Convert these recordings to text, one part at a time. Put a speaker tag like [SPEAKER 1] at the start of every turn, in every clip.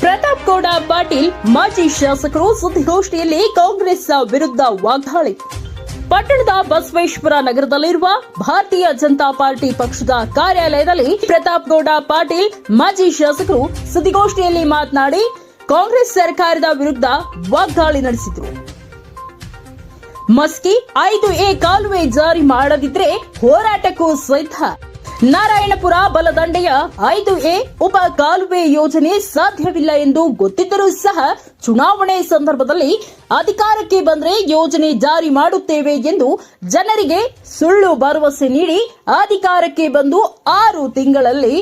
[SPEAKER 1] ಪ್ರತಾಪ್ ಗೌಡ ಪಾಟೀಲ್ ಮಾಜಿ ಶಾಸಕರು ಸುದ್ದಿಗೋಷ್ಠಿಯಲ್ಲಿ ಕಾಂಗ್ರೆಸ್ ವಿರುದ್ಧ ವಾಗ್ದಾಳಿ. ಪಟ್ಟಣದ ಬಸವೇಶ್ವರ ನಗರದಲ್ಲಿರುವ ಭಾರತೀಯ ಜನತಾ ಪಾರ್ಟಿ ಪಕ್ಷದ ಕಾರ್ಯಾಲಯದಲ್ಲಿ ಪ್ರತಾಪ್ ಗೌಡ ಪಾಟೀಲ್ ಮಾಜಿ ಶಾಸಕರು ಸುದ್ದಿಗೋಷ್ಠಿಯಲ್ಲಿ ಮಾತನಾಡಿ ಕಾಂಗ್ರೆಸ್ ಸರ್ಕಾರದ ವಿರುದ್ಧ ವಾಗ್ದಾಳಿ ನಡೆಸಿದರು. ಮಸ್ಕಿ 5A ಕಾಲುವೆ ಜಾರಿ ಮಾಡದಿದ್ರೆ ಹೋರಾಟಕ್ಕೂ ಸಿದ್ಧ. ನಾರಾಯಣಪುರ ಬಲದಂಡೆಯ 5A ಉಪ ಕಾಲುವೆ ಯೋಜನೆ ಸಾಧ್ಯವಿಲ್ಲ ಎಂದು ಗೊತ್ತಿದ್ದರೂ ಸಹ ಚುನಾವಣೆ ಸಂದರ್ಭದಲ್ಲಿ ಅಧಿಕಾರಕ್ಕೆ ಬಂದರೆ ಯೋಜನೆ ಜಾರಿ ಮಾಡುತ್ತೇವೆ ಎಂದು ಜನರಿಗೆ ಸುಳ್ಳು ಭರವಸೆ ನೀಡಿ ಅಧಿಕಾರಕ್ಕೆ ಬಂದು 6 ತಿಂಗಳಲ್ಲಿ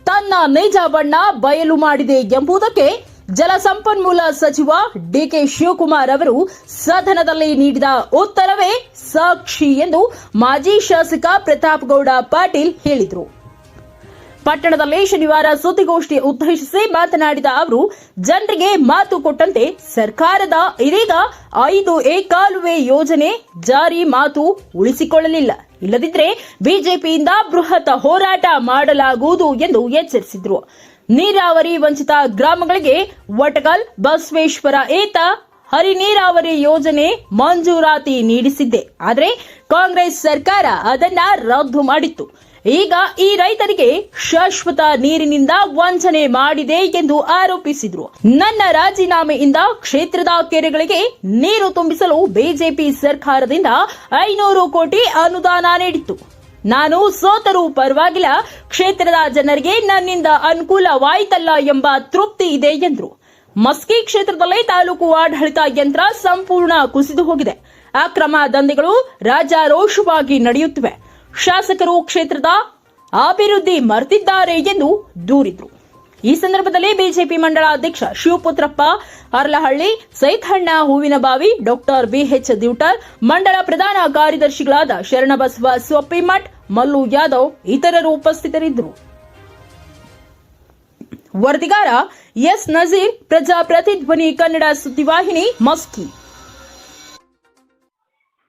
[SPEAKER 1] ತನ್ನ ನಿಜ ಬಣ್ಣ ಬಯಲು ಮಾಡಿದೆ ಎಂಬುದಕ್ಕೆ ಜಲಸಂಪನ್ಮೂಲ ಸಚಿವ ಡಿಕೆ ಶಿವಕುಮಾರ್ ಅವರು ಸದನದಲ್ಲಿ ನೀಡಿದ ಉತ್ತರವೇ ಸಾಕ್ಷಿ ಎಂದು ಮಾಜಿ ಶಾಸಕ ಪ್ರತಾಪ್ ಗೌಡ ಪಾಟೀಲ್ ಹೇಳಿದರು. ಪಟ್ಟಣದಲ್ಲಿ ಶನಿವಾರ ಸುದ್ದಿಗೋಷ್ಠಿ ಉದ್ದೇಶಿಸಿ ಮಾತನಾಡಿದ ಅವರು, ಜನರಿಗೆ ಮಾತು ಕೊಟ್ಟಂತೆ ಸರ್ಕಾರದ ಇದೀಗ 5A ಕಾಲುವೆ ಯೋಜನೆ ಜಾರಿ ಮಾತು ಉಳಿಸಿಕೊಳ್ಳಲಿಲ್ಲ. ಇಲ್ಲದಿದ್ದರೆ ಬಿಜೆಪಿಯಿಂದ ಬೃಹತ್ ಹೋರಾಟ ಮಾಡಲಾಗುವುದು ಎಂದು ಎಚ್ಚರಿಸಿದರು. ನೀರಾವರಿ ವಂಚಿತ ಗ್ರಾಮಗಳಿಗೆ ವಟಗಲ್ ಬಸವೇಶ್ವರ ಏತ ಹರಿ ನೀರಾವರಿ ಯೋಜನೆ ಮಂಜೂರಾತಿ ನೀಡಿಸಿದ್ದೆ. ಆದರೆ ಕಾಂಗ್ರೆಸ್ ಸರ್ಕಾರ ಅದನ್ನ ರದ್ದು ಮಾಡಿತ್ತು. ಈಗ ಈ ರೈತರಿಗೆ ಶಾಶ್ವತ ನೀರಿನಿಂದ ವಂಚನೆ ಮಾಡಿದೆ ಎಂದು ಆರೋಪಿಸಿದರು. ನನ್ನ ರಾಜೀನಾಮೆಯಿಂದ ಕ್ಷೇತ್ರದ ಕೆರೆಗಳಿಗೆ ನೀರು ತುಂಬಿಸಲು ಬಿಜೆಪಿ ಸರ್ಕಾರದಿಂದ 500 ಕೋಟಿ ಅನುದಾನ ನೀಡಿತ್ತು. ನಾನು ಸೋತರೂ ಪರವಾಗಿಲ್ಲ, ಕ್ಷೇತ್ರದ ಜನರಿಗೆ ನನ್ನಿಂದ ಅನುಕೂಲವಾಯಿತಲ್ಲ ಎಂಬ ತೃಪ್ತಿ ಇದೆ ಎಂದರು. ಮಸ್ಕಿ ಕ್ಷೇತ್ರದಲ್ಲಿ ತಾಲೂಕು ಆಡಳಿತ ಯಂತ್ರ ಸಂಪೂರ್ಣ ಕುಸಿದು ಹೋಗಿದೆ. ಅಕ್ರಮ ದಂಧೆಗಳು ರಾಜಾರೋಷವಾಗಿ ನಡೆಯುತ್ತಿವೆ. ಶಾಸಕರು ಕ್ಷೇತ್ರದ ಅಭಿವೃದ್ಧಿ ಮರೆತಿದ್ದಾರೆ ಎಂದು ದೂರಿದರು. ಈ ಸಂದರ್ಭದಲ್ಲಿ ಬಿಜೆಪಿ ಮಂಡಳ ಅಧ್ಯಕ್ಷ ಶಿವಪುತ್ರಪ್ಪ ಅರ್ಲಹಳ್ಳಿ, ಸೈಥಣ್ಣ ಹೂವಿನಬಾವಿ, ಡಾಕ್ಟರ್ ಬಿಎಚ್ ದಿವಟರ್, ಮಂಡಳ ಪ್ರಧಾನ ಕಾರ್ಯದರ್ಶಿಗಳಾದ ಶರಣಬಸವ ಸೊಪ್ಪಿಮಠ್, ಮಲ್ಲು ಯಾದವ್ ಇತರರು ಉಪಸ್ಥಿತರಿದ್ದರು. ವರದಿಗಾರ ಎಸ್ ನಜೀರ್, ಪ್ರಜಾಪ್ರತಿಧ್ವನಿ ಕನ್ನಡ ಸುದ್ದಿವಾಹಿನಿ, ಮಸ್ಕಿ.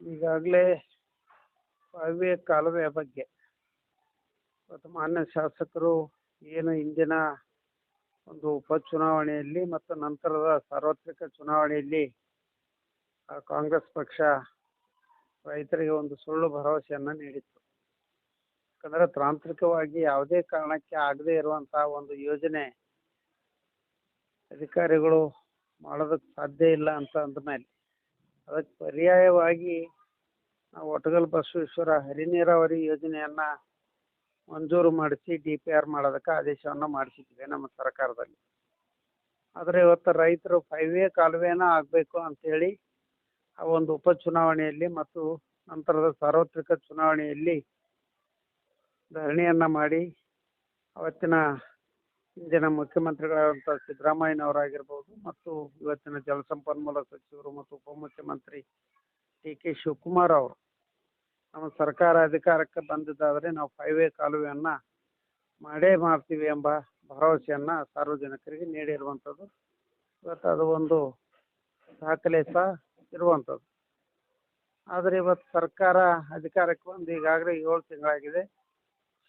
[SPEAKER 2] ಈಗಾಗಲೇ ಕಾಲುವೆ ಬಗ್ಗೆ ಮಾನ್ಯ ಶಾಸಕರು ಏನು ಇಂದಿನ ಒಂದು ಉಪಚುನಾವಣೆಯಲ್ಲಿ ಮತ್ತು ನಂತರದ ಸಾರ್ವತ್ರಿಕ ಚುನಾವಣೆಯಲ್ಲಿ ಕಾಂಗ್ರೆಸ್ ಪಕ್ಷ ರೈತರಿಗೆ ಒಂದು ಸುಳ್ಳು ಭರವಸೆಯನ್ನ ನೀಡಿತ್ತು. ಯಾಕಂದ್ರೆ ತಾಂತ್ರಿಕವಾಗಿ ಯಾವುದೇ ಕಾರಣಕ್ಕೆ ಆಗದೇ ಇರುವಂತಹ ಒಂದು ಯೋಜನೆ ಅಧಿಕಾರಿಗಳು ಮಾಡೋದಕ್ಕೆ ಸಾಧ್ಯ ಇಲ್ಲ ಅಂತ ಅಂದಮೇಲೆ ಅದಕ್ಕೆ ಪರ್ಯಾಯವಾಗಿ ನಾವು ಒಟಗಲ್ ಬಸವೇಶ್ವರ ಹರಿ ನೀರಾವರಿ ಯೋಜನೆಯನ್ನ ಮಂಜೂರು ಮಾಡಿಸಿ DPR ಮಾಡೋದಕ್ಕೆ ಆದೇಶವನ್ನ ಮಾಡಿಸಿದ್ವಿ ನಮ್ಮ ಸರ್ಕಾರದಲ್ಲಿ. ಆದರೆ ಇವತ್ತು ರೈತರು 5A ಕಾಲುವೆನ ಆಗಬೇಕು ಅಂತೇಳಿ ಆ ಒಂದು ಉಪಚುನಾವಣೆಯಲ್ಲಿ ಮತ್ತು ನಂತರದ ಸಾರ್ವತ್ರಿಕ ಚುನಾವಣೆಯಲ್ಲಿ ಧರಣಿಯನ್ನ ಮಾಡಿ ಅವತ್ತಿನ ಇಂದಿನ ಮುಖ್ಯಮಂತ್ರಿಗಳಾದಂಥ ಸಿದ್ದರಾಮಯ್ಯನವರಾಗಿರ್ಬೋದು ಮತ್ತು ಇವತ್ತಿನ ಜಲಸಂಪನ್ಮೂಲ ಸಚಿವರು ಮತ್ತು ಉಪಮುಖ್ಯಮಂತ್ರಿ ಡಿಕೆ ಶಿವಕುಮಾರ್ ಅವರು ನಮ್ಮ ಸರ್ಕಾರ ಅಧಿಕಾರಕ್ಕೆ ಬಂದಿದ್ದಾದರೆ ನಾವು 5A ಕಾಲುವೆಯನ್ನ ಮಾಡೇ ಮಾಡ್ತೀವಿ ಎಂಬ ಭರವಸೆಯನ್ನ ಸಾರ್ವಜನಿಕರಿಗೆ ನೀಡಿರುವಂಥದ್ದು. ಇವತ್ತು ಅದು ಒಂದು ದಾಖಲೆ ಸಹ ಇರುವಂಥದ್ದು. ಆದರೆ ಇವತ್ತು ಸರ್ಕಾರ ಅಧಿಕಾರಕ್ಕೆ ಬಂದು ಈಗಾಗಲೇ 7 ತಿಂಗಳಾಗಿದೆ.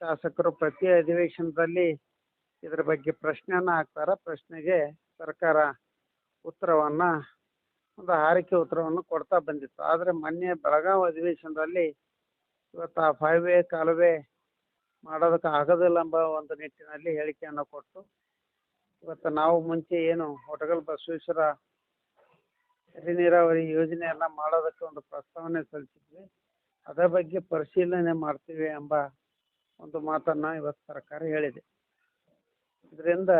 [SPEAKER 2] ಶಾಸಕರು ಪ್ರತಿ ಅಧಿವೇಶನದಲ್ಲಿ ಇದರ ಬಗ್ಗೆ ಪ್ರಶ್ನೆಯನ್ನ ಹಾಕ್ತಾರೆ. ಪ್ರಶ್ನೆಗೆ ಸರ್ಕಾರ ಉತ್ತರವನ್ನ ಒಂದು ಹಾರಿಕೆ ಉತ್ತರವನ್ನು ಕೊಡ್ತಾ ಬಂದಿತ್ತು. ಆದರೆ ಮೊನ್ನೆ ಬೆಳಗಾವಿ ಅಧಿವೇಶನದಲ್ಲಿ ಇವತ್ತು ಆ 5A ಕಾಲುವೆ ಮಾಡೋದಕ್ಕೆ ಆಗೋದಿಲ್ಲ ಎಂಬ ಒಂದು ನಿಟ್ಟಿನಲ್ಲಿ ಹೇಳಿಕೆಯನ್ನು ಕೊಟ್ಟು ಇವತ್ತು ನಾವು ಮುಂಚೆ ಏನು ಒಟಗಲ್ ಬಸವೇಶ್ವರ ಹರಿ ನೀರಾವರಿ ಯೋಜನೆಯನ್ನ ಮಾಡೋದಕ್ಕೆ ಒಂದು ಪ್ರಸ್ತಾವನೆ ಸಲ್ಲಿಸಿದ್ವಿ, ಅದರ ಬಗ್ಗೆ ಪರಿಶೀಲನೆ ಮಾಡ್ತೀವಿ ಎಂಬ ಒಂದು ಮಾತನ್ನ ಇವತ್ತು ಸರ್ಕಾರ ಹೇಳಿದೆ. ಇದರಿಂದ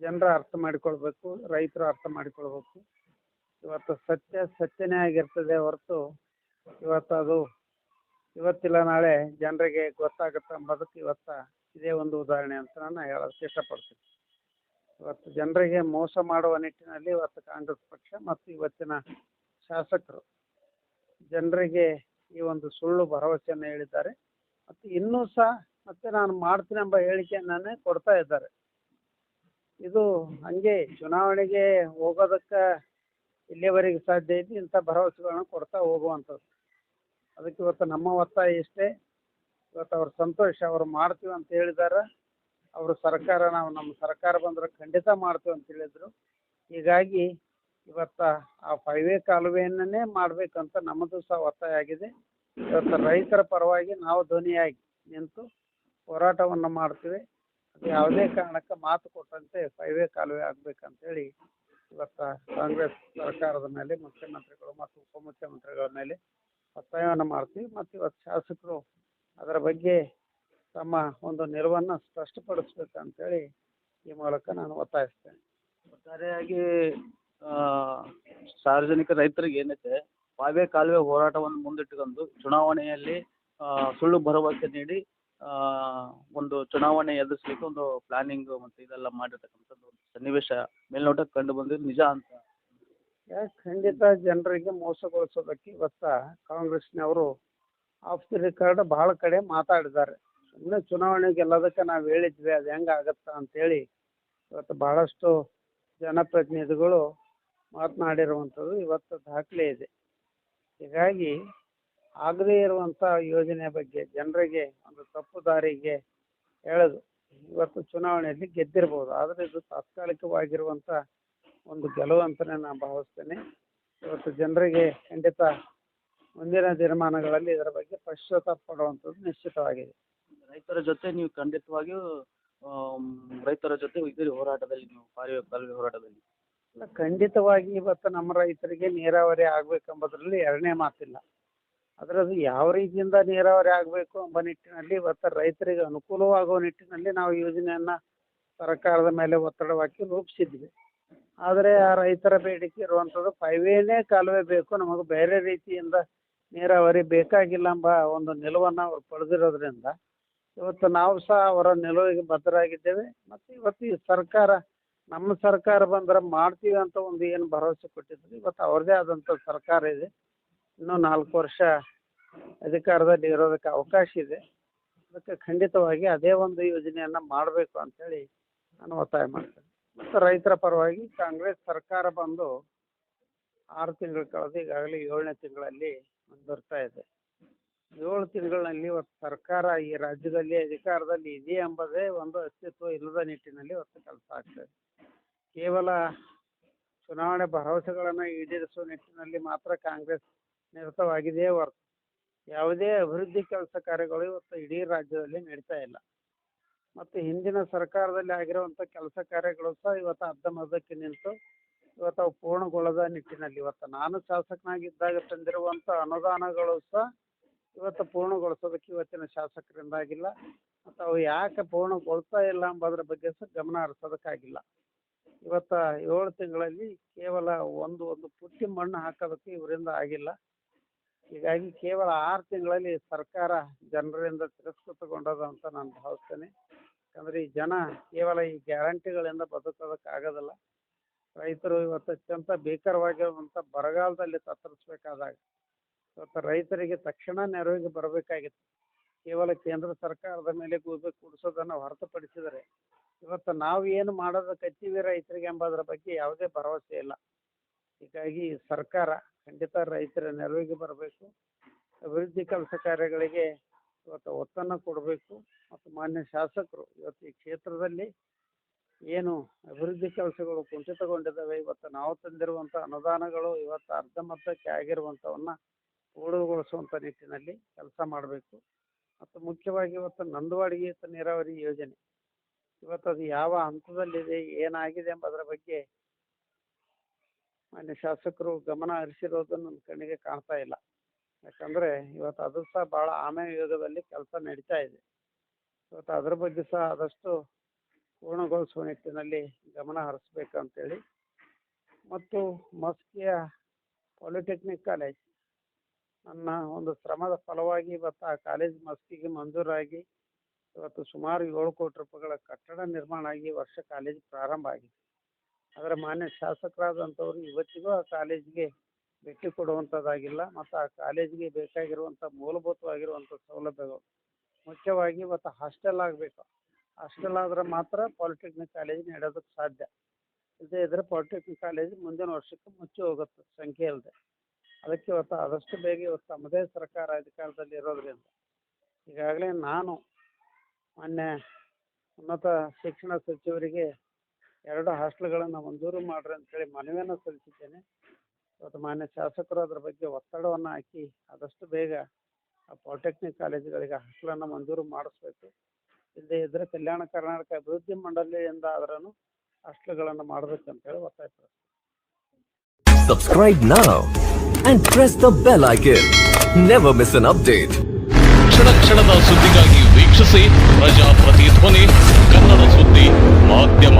[SPEAKER 2] ಜನರ ಅರ್ಥ ಮಾಡಿಕೊಳ್ಬೇಕು, ರೈತರು ಅರ್ಥ ಮಾಡಿಕೊಳ್ಬೇಕು. ಇವತ್ತು ಸತ್ಯನೇ ಆಗಿರ್ತದೆ ಹೊರತು ಇವತ್ತು ಅದು ಇವತ್ತಿಲ್ಲ ನಾಳೆ ಜನರಿಗೆ ಗೊತ್ತಾಗುತ್ತೆ ಎಂಬುದಕ್ಕೆ ಇದೇ ಒಂದು ಉದಾಹರಣೆ ಅಂತ ನಾನು ಹೇಳೋದಕ್ಕೆ ಇಷ್ಟಪಡ್ತೀನಿ. ಇವತ್ತು ಜನರಿಗೆ ಮೋಸ ಮಾಡುವ ನಿಟ್ಟಿನಲ್ಲಿ ಇವತ್ತು ಕಾಂಗ್ರೆಸ್ ಪಕ್ಷ ಮತ್ತು ಇವತ್ತಿನ ಶಾಸಕರು ಜನರಿಗೆ ಈ ಒಂದು ಸುಳ್ಳು ಭರವಸೆಯನ್ನು ಹೇಳಿದ್ದಾರೆ ಮತ್ತು ಇನ್ನೂ ಸಹ ಮತ್ತೆ ನಾನು ಮಾಡ್ತೀನಿ ಎಂಬ ಹೇಳಿಕೆಯನ್ನೇ ಕೊಡ್ತಾ ಇದ್ದಾರೆ. ಇದು ಹಂಗೆ ಚುನಾವಣೆಗೆ ಹೋಗೋದಕ್ಕೆ ಇಲ್ಲಿಯವರೆಗೆ ಸಾಧ್ಯ ಇದೆ, ಇಂಥ ಭರವಸೆಗಳನ್ನು ಕೊಡ್ತಾ ಹೋಗುವಂಥದ್ದು. ಅದಕ್ಕೆ ಇವತ್ತು ನಮ್ಮ ಒತ್ತಾಯ ಇಷ್ಟೇ, ಇವತ್ತು ಅವ್ರ ಸಂತೋಷ, ಅವರು ಮಾಡ್ತೀವಿ ಅಂತ ಹೇಳಿದ್ದಾರೆ. ಅವರು ಸರ್ಕಾರ ನಾವು ನಮ್ಮ ಸರ್ಕಾರ ಬಂದ್ರೆ ಖಂಡಿತ ಮಾಡ್ತೀವಿ ಅಂತ ಹೇಳಿದ್ರು. ಹೀಗಾಗಿ ಇವತ್ತ ಆ 5A ಕಾಲುವೆಯನ್ನೇ ಮಾಡ್ಬೇಕಂತ ನಮ್ಮದು ಸಹ ಒತ್ತಾಯ ಆಗಿದೆ. ಇವತ್ತು ರೈತರ ಪರವಾಗಿ ನಾವು ಧ್ವನಿಯಾಗಿ ನಿಂತು ಹೋರಾಟವನ್ನು ಮಾಡ್ತೀವಿ. ಅದು ಯಾವುದೇ ಕಾರಣಕ್ಕೆ ಮಾತು ಕೊಟ್ಟಂತೆ 5A ಕಾಲುವೆ ಆಗ್ಬೇಕಂತೇಳಿ ಇವತ್ತು ಕಾಂಗ್ರೆಸ್ ಸರ್ಕಾರದ ಮೇಲೆ ಮುಖ್ಯಮಂತ್ರಿಗಳು ಮತ್ತು ಉಪಮುಖ್ಯಮಂತ್ರಿಗಳ ಮೇಲೆ ಒತ್ತಾಯವನ್ನು ಮಾಡ್ತೀವಿ. ಮತ್ತು ಇವತ್ತು ಶಾಸಕರು ಅದರ ಬಗ್ಗೆ ತಮ್ಮ ಒಂದು ನಿಲುವನ್ನು ಸ್ಪಷ್ಟಪಡಿಸ್ಬೇಕಂತೇಳಿ ಈ ಮೂಲಕ ನಾನು ಒತ್ತಾಯಿಸ್ತೇನೆ.
[SPEAKER 3] ಒಟ್ಟಾರೆಯಾಗಿ ಆ, ಸಾರ್ವಜನಿಕ ರೈತರಿಗೆ ಏನೈತೆ 5A ಕಾಲುವೆ ಹೋರಾಟವನ್ನು ಮುಂದಿಟ್ಟುಕೊಂಡು ಚುನಾವಣೆಯಲ್ಲಿ ಸುಳ್ಳು ಭರವಸೆ ನೀಡಿ ಒಂದು ಚುನಾವಣೆ ಎದುರಿಸಲಿಕ್ಕೆ ಒಂದು ಪ್ಲಾನಿಂಗ್ ಮತ್ತು ಇದೆಲ್ಲ ಮಾಡಿರ್ತಕ್ಕಂಥದ್ದು ಒಂದು ಸನ್ನಿವೇಶ ಮೇಲ್ನೋಟಕ್ಕೆ ಕಂಡು ಬಂದಿದ್ದು ನಿಜ ಅಂತ.
[SPEAKER 2] ಖಂಡಿತ ಜನರಿಗೆ ಮೋಸಗೊಳಿಸೋದಕ್ಕೆ ಇವತ್ತ ಕಾಂಗ್ರೆಸ್ನವರು ಆಫ್ ದಿ ರೆಕಾರ್ಡ್ ಭಾಳ ಕಡೆ ಮಾತಾಡಿದ್ದಾರೆ. ಸುಮ್ಮನೆ ಚುನಾವಣೆ ಗೆಲ್ಲೋದಕ್ಕೆ ನಾವು ಹೇಳಿದ್ವಿ ಅದು ಹೆಂಗೆ ಆಗತ್ತಾ ಅಂತೇಳಿ ಇವತ್ತು ಭಾಳಷ್ಟು ಜನಪ್ರತಿನಿಧಿಗಳು ಮಾತನಾಡಿರುವಂಥದ್ದು ಇವತ್ತು ದಾಖಲೆ ಇದೆ. ಹೀಗಾಗಿ ಆಗದೇ ಇರುವಂಥ ಯೋಜನೆ ಬಗ್ಗೆ ಜನರಿಗೆ ಒಂದು ತಪ್ಪು ದಾರಿಗೆ ಎಳೆದು ಇವತ್ತು ಚುನಾವಣೆಯಲ್ಲಿ ಗೆದ್ದಿರ್ಬೋದು. ಆದರೆ ಇದು ತಾತ್ಕಾಲಿಕವಾಗಿರುವಂಥ ಒಂದು ಗೆಲುವು ಅಂತಲೇ ನಾನು ಭಾವಿಸ್ತೇನೆ. ಇವತ್ತು ಜನರಿಗೆ ಖಂಡಿತ ಮುಂದಿನ ದಿನಮಾನಗಳಲ್ಲಿ ಇದರ ಬಗ್ಗೆ ಪಶ್ಚಾತ್ತಾಪ ಪಡುವಂಥದ್ದು ನಿಶ್ಚಿತವಾಗಿದೆ.
[SPEAKER 3] ರೈತರ ಜೊತೆ ನೀವು ಖಂಡಿತವಾಗಿಯೂ ರೈತರ ಜೊತೆ ಇದ್ದೀರಿ ಹೋರಾಟದಲ್ಲಿ, ನೀವು ಕಾಲುವೆ ಹೋರಾಟದಲ್ಲಿ.
[SPEAKER 2] ಅಲ್ಲ, ಖಂಡಿತವಾಗಿ ಇವತ್ತು ನಮ್ಮ ರೈತರಿಗೆ ನೀರಾವರಿ ಆಗಬೇಕೆಂಬುದರಲ್ಲಿ ಎರಡನೇ ಮಾತಿಲ್ಲ. ಆದರೆ ಅದು ಯಾವ ರೀತಿಯಿಂದ ನೀರಾವರಿ ಆಗಬೇಕು ಎಂಬ ನಿಟ್ಟಿನಲ್ಲಿ ಇವತ್ತು ರೈತರಿಗೆ ಅನುಕೂಲವಾಗುವ ನಿಟ್ಟಿನಲ್ಲಿ ನಾವು ಯೋಜನೆಯನ್ನು ಸರ್ಕಾರದ ಮೇಲೆ ಒತ್ತಡವಾಗಿ ರೂಪಿಸಿದ್ವಿ. ಆದರೆ ಆ ರೈತರ ಬೇಡಿಕೆ ಇರುವಂಥದ್ದು 5Aನೇ ಕಾಲುವೆ ಬೇಕು, ನಮಗೆ ಬೇರೆ ರೀತಿಯಿಂದ ನೀರಾವರಿ ಬೇಕಾಗಿಲ್ಲ ಎಂಬ ಒಂದು ನಿಲುವನ್ನು ಅವರು ಪಡೆದಿರೋದ್ರಿಂದ ಇವತ್ತು ನಾವು ಸಹ ಅವರ ನಿಲುವಿಗೆ ಬದ್ಧರಾಗಿದ್ದೇವೆ. ಮತ್ತು ಇವತ್ತು ಈ ಸರ್ಕಾರ ನಮ್ಮ ಸರ್ಕಾರ ಬಂದ್ರೆ ಮಾಡ್ತೀವಿ ಅಂತ ಒಂದು ಏನು ಭರವಸೆ ಕೊಟ್ಟಿದ್ರು, ಇವತ್ತು ಅವ್ರದ್ದೇ ಆದಂಥ ಸರ್ಕಾರ ಇದೆ. ಇನ್ನೂ 4 ವರ್ಷ ಅಧಿಕಾರದಲ್ಲಿ ಇರೋದಕ್ಕೆ ಅವಕಾಶ ಇದೆ. ಅದಕ್ಕೆ ಖಂಡಿತವಾಗಿ ಅದೇ ಒಂದು ಯೋಜನೆಯನ್ನು ಮಾಡಬೇಕು ಅಂತೇಳಿ ನಾನು ಒತ್ತಾಯ ಮಾಡ್ತೇನೆ. ಮತ್ತು ರೈತರ ಪರವಾಗಿ ಕಾಂಗ್ರೆಸ್ ಸರ್ಕಾರ ಬಂದು 6 ತಿಂಗಳು ಕಳೆದು ಈಗಾಗಲೇ 7ನೇ ತಿಂಗಳಲ್ಲಿ ಮುಂದುವರ್ತಾ ಇದೆ. 7 ತಿಂಗಳಿನಲ್ಲಿ ಇವತ್ತು ಸರ್ಕಾರ ಈ ರಾಜ್ಯದಲ್ಲಿ ಅಧಿಕಾರದಲ್ಲಿ ಇದೆ ಎಂಬುದೇ ಒಂದು ಅಸ್ತಿತ್ವ ಇಲ್ಲದ ನಿಟ್ಟಿನಲ್ಲಿ ಇವತ್ತು ಕೆಲಸ ಆಗ್ತದೆ. ಕೇವಲ ಚುನಾವಣೆ ಭರವಸೆಗಳನ್ನು ಈಡೇರಿಸುವ ನಿಟ್ಟಿನಲ್ಲಿ ಮಾತ್ರ ಕಾಂಗ್ರೆಸ್ ನಿರತವಾಗಿದೆಯೇ ಹೊರತು ಯಾವುದೇ ಅಭಿವೃದ್ಧಿ ಕೆಲಸ ಕಾರ್ಯಗಳು ಇವತ್ತು ಇಡೀ ರಾಜ್ಯದಲ್ಲಿ ನಡೀತಾ ಇಲ್ಲ. ಮತ್ತು ಹಿಂದಿನ ಸರ್ಕಾರದಲ್ಲಿ ಆಗಿರುವಂಥ ಕೆಲಸ ಕಾರ್ಯಗಳು ಸಹ ಇವತ್ತು ಅರ್ಧಮರ್ಧಕ್ಕೆ ನಿಂತು ಇವತ್ತು ಅವು ಪೂರ್ಣಗೊಳ್ಳದ ನಿಟ್ಟಿನಲ್ಲಿ ಇವತ್ತು ನಾನು ಶಾಸಕನಾಗಿದ್ದಾಗ ತಂದಿರುವಂಥ ಅನುದಾನಗಳು ಸಹ ಇವತ್ತು ಪೂರ್ಣಗೊಳಿಸೋದಕ್ಕೆ ಇವತ್ತಿನ ಶಾಸಕರಿಂದ ಆಗಿಲ್ಲ. ಮತ್ತು ಅವು ಯಾಕೆ ಪೂರ್ಣಗೊಳ್ತಾ ಇಲ್ಲ ಎಂಬುದರ ಬಗ್ಗೆ ಸಹ ಗಮನ ಹರಿಸೋದಕ್ಕಾಗಿಲ್ಲ. ಇವತ್ತು 7 ತಿಂಗಳಲ್ಲಿ ಕೇವಲ ಒಂದು ಪುಟ್ಟಿ ಮಣ್ಣು ಹಾಕೋದಕ್ಕೆ ಇವರಿಂದ ಆಗಿಲ್ಲ. ಹೀಗಾಗಿ ಕೇವಲ 6 ತಿಂಗಳಲ್ಲಿ ಸರ್ಕಾರ ಜನರಿಂದ ತಿರಸ್ಕೃತಗೊಂಡದ ಅಂತ ನಾನು ಭಾವಿಸ್ತೇನೆ. ಯಾಕಂದರೆ ಈ ಜನ ಕೇವಲ ಈ ಗ್ಯಾರಂಟಿಗಳಿಂದ ಬದುಕೋದಕ್ಕಾಗೋದಿಲ್ಲ. ರೈತರು ಇವತ್ತು ಅತ್ಯಂತ ಭೀಕರವಾಗಿರುವಂಥ ಬರಗಾಲದಲ್ಲಿ ತತ್ತರಿಸಬೇಕಾದಾಗ ಇವತ್ತು ರೈತರಿಗೆ ತಕ್ಷಣ ನೆರವಿಗೆ ಬರಬೇಕಾಗಿತ್ತು. ಕೇವಲ ಕೇಂದ್ರ ಸರ್ಕಾರದ ಮೇಲೆ ಗೂಬೆ ಕೂಡಿಸೋದನ್ನು ಹೊರತುಪಡಿಸಿದರೆ ಇವತ್ತು ನಾವು ಏನು ಮಾಡೋದಕ್ಕತ್ತೀವಿ ರೈತರಿಗೆ ಎಂಬುದರ ಬಗ್ಗೆ ಯಾವುದೇ ಭರವಸೆ ಇಲ್ಲ. ಹೀಗಾಗಿ ಸರ್ಕಾರ ಖಂಡಿತ ರೈತರ ನೆರವಿಗೆ ಬರಬೇಕು. ಅಭಿವೃದ್ಧಿ ಕೆಲಸ ಕಾರ್ಯಗಳಿಗೆ ಇವತ್ತು ಒತ್ತನ್ನು ಕೊಡಬೇಕು. ಮತ್ತು ಮಾನ್ಯ ಶಾಸಕರು ಇವತ್ತು ಈ ಕ್ಷೇತ್ರದಲ್ಲಿ ಏನು ಅಭಿವೃದ್ಧಿ ಕೆಲಸಗಳು ಕುಂಠಿತಗೊಂಡಿದ್ದಾವೆ, ಇವತ್ತು ನಾವು ತಂದಿರುವಂಥ ಅನುದಾನಗಳು ಇವತ್ತು ಅರ್ಧಮರ್ಧಕ್ಕೆ ಆಗಿರುವಂಥವನ್ನ ಪೂರ್ಣಗೊಳಿಸುವಂಥ ನಿಟ್ಟಿನಲ್ಲಿ ಕೆಲಸ ಮಾಡಬೇಕು. ಮತ್ತು ಮುಖ್ಯವಾಗಿ ಇವತ್ತು ನಂದವಾಡಿಗೆ ನೀರಾವರಿ ಯೋಜನೆ ಇವತ್ತು ಅದು ಯಾವ ಹಂತದಲ್ಲಿದೆ, ಏನಾಗಿದೆ ಎಂಬುದರ ಬಗ್ಗೆ ಮಾನ್ಯ ಶಾಸಕರು ಗಮನ ಹರಿಸಿರೋದು ನನ್ನ ಕಣ್ಣಿಗೆ ಕಾಣ್ತಾ ಇಲ್ಲ. ಯಾಕಂದರೆ ಇವತ್ತು ಅದು ಸಹ ಭಾಳ ಆಮೇಲೆ ಯುಗದಲ್ಲಿ ಕೆಲಸ ನಡೀತಾ ಇದೆ. ಇವತ್ತು ಅದರ ಬಗ್ಗೆ ಸಹ ಆದಷ್ಟು ಪೂರ್ಣಗೊಳಿಸುವ ನಿಟ್ಟಿನಲ್ಲಿ ಗಮನ ಹರಿಸ್ಬೇಕಂತೇಳಿ. ಮತ್ತು ಮಸ್ಕಿಯ ಪಾಲಿಟೆಕ್ನಿಕ್ ಕಾಲೇಜ್ ನನ್ನ ಒಂದು ಶ್ರಮದ ಫಲವಾಗಿ ಇವತ್ತು ಆ ಕಾಲೇಜ್ ಮಸ್ಕಿಗೆ ಮಂಜೂರಾಗಿ ಇವತ್ತು ಸುಮಾರು 7 ಕೋಟಿ ರೂಪಾಯಿಗಳ ಕಟ್ಟಡ ನಿರ್ಮಾಣ ಆಗಿ ವರ್ಷ ಕಾಲೇಜ್ ಪ್ರಾರಂಭ ಆಗಿದೆ. ಆದರೆ ಮಾನ್ಯ ಶಾಸಕರಾದಂಥವ್ರು ಇವತ್ತಿಗೂ ಆ ಕಾಲೇಜಿಗೆ ಭೇಟಿ ಕೊಡುವಂಥದ್ದಾಗಿಲ್ಲ. ಮತ್ತು ಆ ಕಾಲೇಜಿಗೆ ಬೇಕಾಗಿರುವಂಥ ಮೂಲಭೂತವಾಗಿರುವಂಥ ಸೌಲಭ್ಯಗಳು ಮುಖ್ಯವಾಗಿ ಇವತ್ತು ಹಾಸ್ಟೆಲ್ ಆಗಬೇಕು. ಹಾಸ್ಟೆಲ್ ಆದರೆ ಮಾತ್ರ ಪಾಲಿಟೆಕ್ನಿಕ್ ಕಾಲೇಜ್ ನಡೆಯೋದಕ್ಕೆ ಸಾಧ್ಯ. ಇಲ್ಲದೇ ಇದ್ದರೆ ಪಾಲಿಟೆಕ್ನಿಕ್ ಕಾಲೇಜ್ ಮುಂದಿನ ವರ್ಷಕ್ಕೆ ಮುಚ್ಚಿ ಹೋಗುತ್ತೆ ಸಂಖ್ಯೆ ಇಲ್ಲದೆ. ಅದಕ್ಕೆ ಇವತ್ತು ಆದಷ್ಟು ಬೇಗ ಇವತ್ತು ತಮ್ಮದೇ ಸರ್ಕಾರ ಅಧಿಕಾರದಲ್ಲಿ ಇರೋದ್ರಿಂದ ಈಗಾಗಲೇ ನಾನು ಮಾನ್ಯ ಉನ್ನತ ಶಿಕ್ಷಣ ಸಚಿವರಿಗೆ 2 ಹಾಸ್ಟೆಲ್ಗಳನ್ನು ಮಂಜೂರು ಮಾಡ್ರಿ ಅಂತೇಳಿ ಮನವಿಯನ್ನು ಸಲ್ಲಿಸಿದ್ದೇನೆ. ಇವತ್ತು ಮಾನ್ಯ ಶಾಸಕರು ಅದರ ಬಗ್ಗೆ ಒತ್ತಡವನ್ನು ಹಾಕಿ ಆದಷ್ಟು ಬೇಗ ಆ ಪಾಲಿಟೆಕ್ನಿಕ್ ಕಾಲೇಜುಗಳಿಗೆ ಹಾಸ್ಟೆಲನ್ನು ಮಂಜೂರು ಮಾಡಿಸ್ಬೇಕು. ಇಲ್ಲದೇ ಇದ್ದರೆ ಕಲ್ಯಾಣ ಕರ್ನಾಟಕ ಅಭಿವೃದ್ಧಿ ಮಂಡಳಿಯಿಂದ ಆದ್ರೂ ಹಾಸ್ಟೆಲ್ಗಳನ್ನು ಮಾಡಬೇಕಂತೇಳಿ ಒತ್ತಾಯಿಸ್ತಾರೆ.
[SPEAKER 4] Subscribe now and press the bell icon. Never miss an update.
[SPEAKER 5] ಕ್ಷಣದ ಸುದ್ದಿಗಾಗಿ ವೀಕ್ಷಿಸಿ ಪ್ರಜಾಪ್ರತಿಧ್ವನಿ ಕನ್ನಡ ಸುದ್ದಿ ಮಾಧ್ಯಮ.